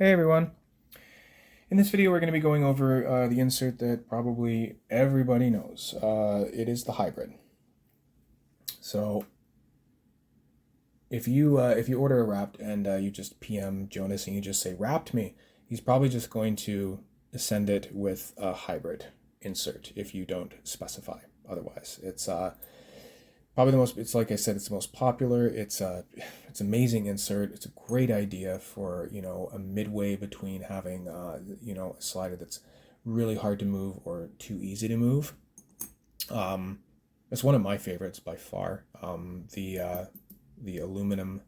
Hey everyone. In this video we're going to be going over the insert that probably everybody knows. It is the hybrid. So if you order a Rapt and you just PM Jonas and you just say Rapt me, he's probably just going to send it with a hybrid insert if you don't specify otherwise. It's probably the most, it's like I said, it's the most popular. It's amazing insert. It's a great idea for, a midway between having, a slider that's really hard to move or too easy to move. It's one of my favorites by far. The aluminum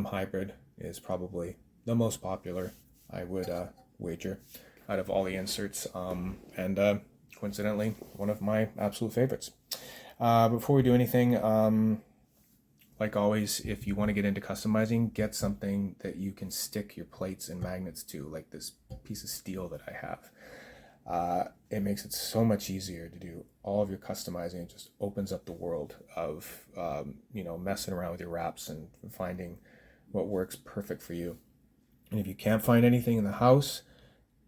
hybrid is probably the most popular, I would wager, out of all the inserts, and coincidentally, one of my absolute favorites. Before we do anything, like always, if you want to get into customizing, get something that you can stick your plates and magnets to, like this piece of steel that I have. It makes it so much easier to do all of your customizing. It just opens up the world of, messing around with your wraps and finding what works perfect for you. And if you can't find anything in the house,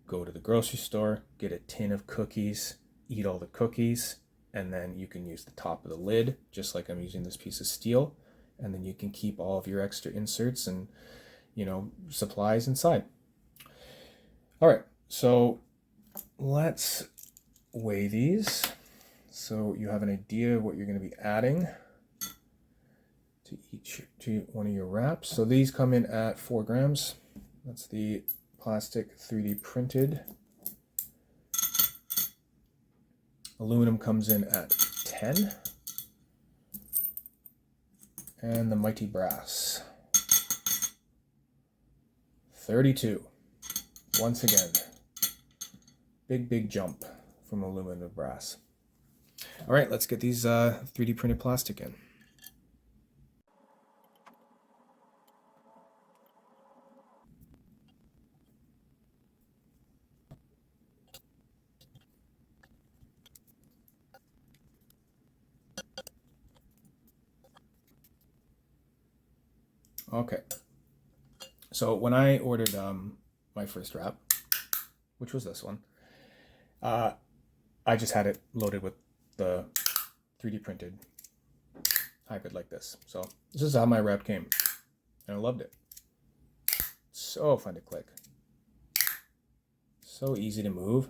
go to the grocery store, get a tin of cookies, eat all the cookies, and then you can use the top of the lid, just like I'm using this piece of steel, and then you can keep all of your extra inserts and, supplies inside. All right, so let's weigh these so you have an idea of what you're going to be adding to one of your wraps. So these come in at 4 grams. That's the plastic 3D printed. Aluminum comes in at 10. And the mighty brass, 32. Once again, big jump from aluminum to brass. All right, let's get these 3D printed plastic in. Okay, so when I ordered my first wrap, which was this one, I just had it loaded with the 3D printed hybrid like this. So this is how my wrap came, and I loved it. So fun to click, so easy to move,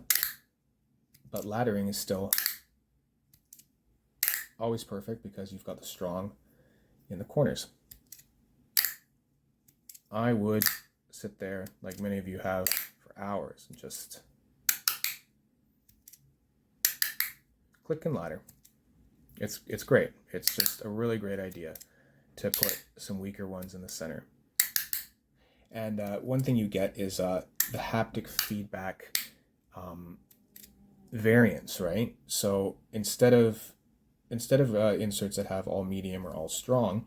but laddering is still always perfect because you've got the strong in the corners. I would sit there, like many of you have, for hours and just click and ladder. It's great. It's just a really great idea to put some weaker ones in the center. And one thing you get is the haptic feedback variance, right? So instead of inserts that have all medium or all strong,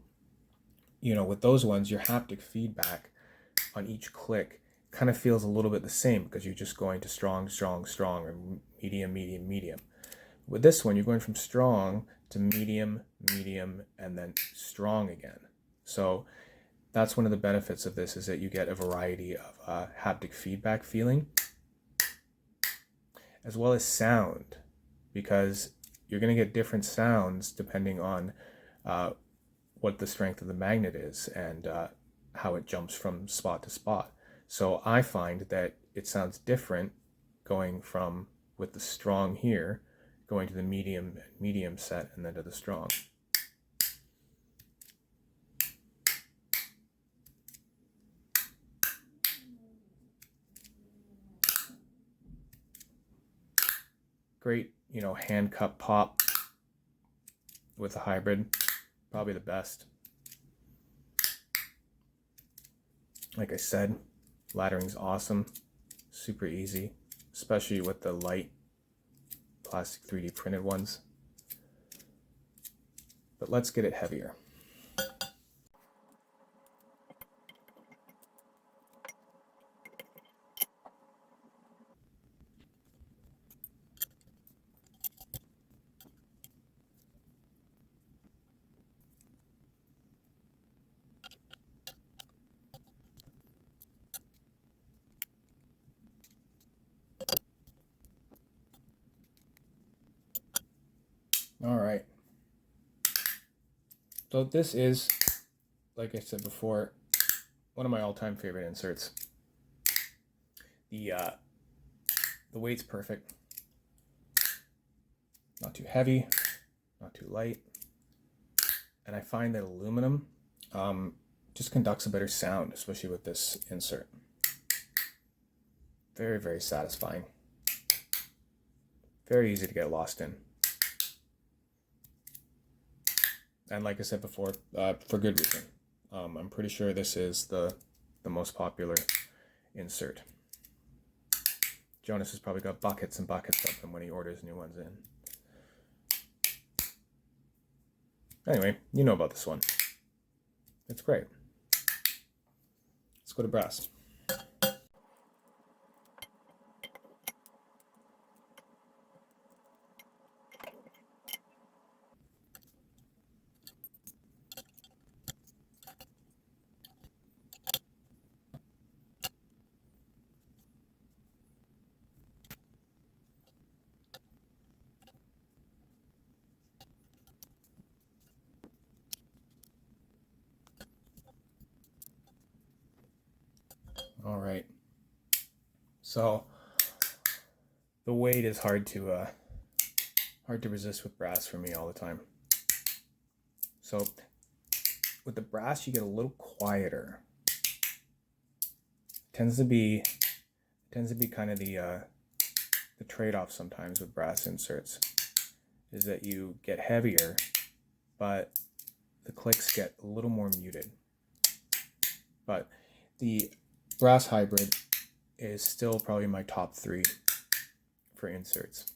with those ones, your haptic feedback on each click kind of feels a little bit the same because you're just going to strong, or medium, medium. With this one, you're going from strong to medium, and then strong again. So that's one of the benefits of this, is that you get a variety of haptic feedback feeling, as well as sound, because you're going to get different sounds depending on what the strength of the magnet is and how it jumps from spot to spot. So I find that it sounds different going from with the strong here, going to the medium set, and then to the strong. Great, hand cup pop with the hybrid, probably the best. Like I said, laddering's awesome, super easy, especially with the light plastic 3D printed ones. But let's get it heavier. So this is, like I said before, one of my all-time favorite inserts. The weight's perfect. Not too heavy, not too light. And I find that aluminum just conducts a better sound, especially with this insert. Very, very satisfying. Very easy to get lost in. And like I said before, for good reason. I'm pretty sure this is the most popular insert. Jonas has probably got buckets and buckets of them when he orders new ones in. Anyway, you know about this one. It's great. Let's go to brass. All right. So the weight is hard to resist with brass for me all the time. So with the brass, you get a little quieter. Tends to be kind of the trade-off sometimes with brass inserts, is that you get heavier, but the clicks get a little more muted. But the brass hybrid is still probably my top 3 for inserts.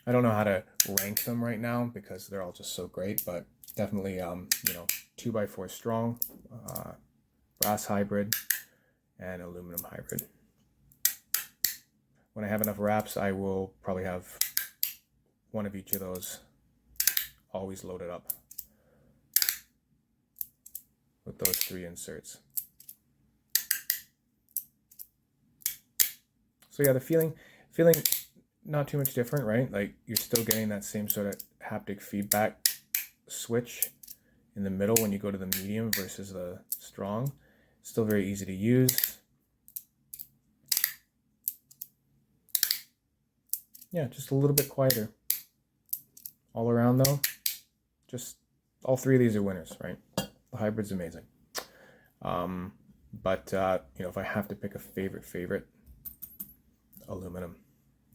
I don't know how to rank them right now because they're all just so great, but definitely 2x4 strong, brass hybrid, and aluminum hybrid. When I have enough Rapts, I will probably have one of each of those always loaded up with those 3 inserts. So yeah, the feeling not too much different, right? Like you're still getting that same sort of haptic feedback switch in the middle when you go to the medium versus the strong. Still very easy to use. Yeah, just a little bit quieter. All around though, just all 3 of these are winners, right? The hybrid's amazing. But if I have to pick a favorite, aluminum.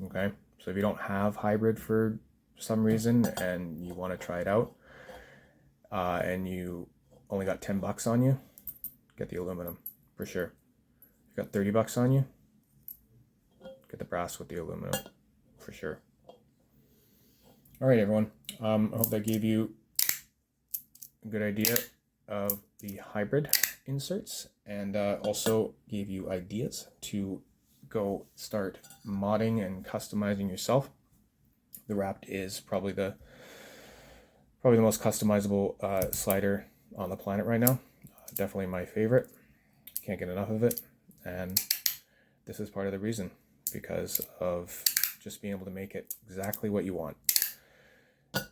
Okay, so if you don't have hybrid for some reason and you want to try it out, and you only got $10 on you, get the aluminum for sure. If you got $30 on you, get the brass with the aluminum for sure. All right, everyone. I hope that gave you a good idea of the hybrid inserts, and also gave you ideas to go start modding and customizing yourself. The Rapt is probably the most customizable slider on the planet right now. Definitely my favorite. Can't get enough of it, and this is part of the reason, because of just being able to make it exactly what you want.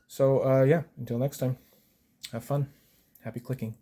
So yeah, until next time, have fun. Happy clicking.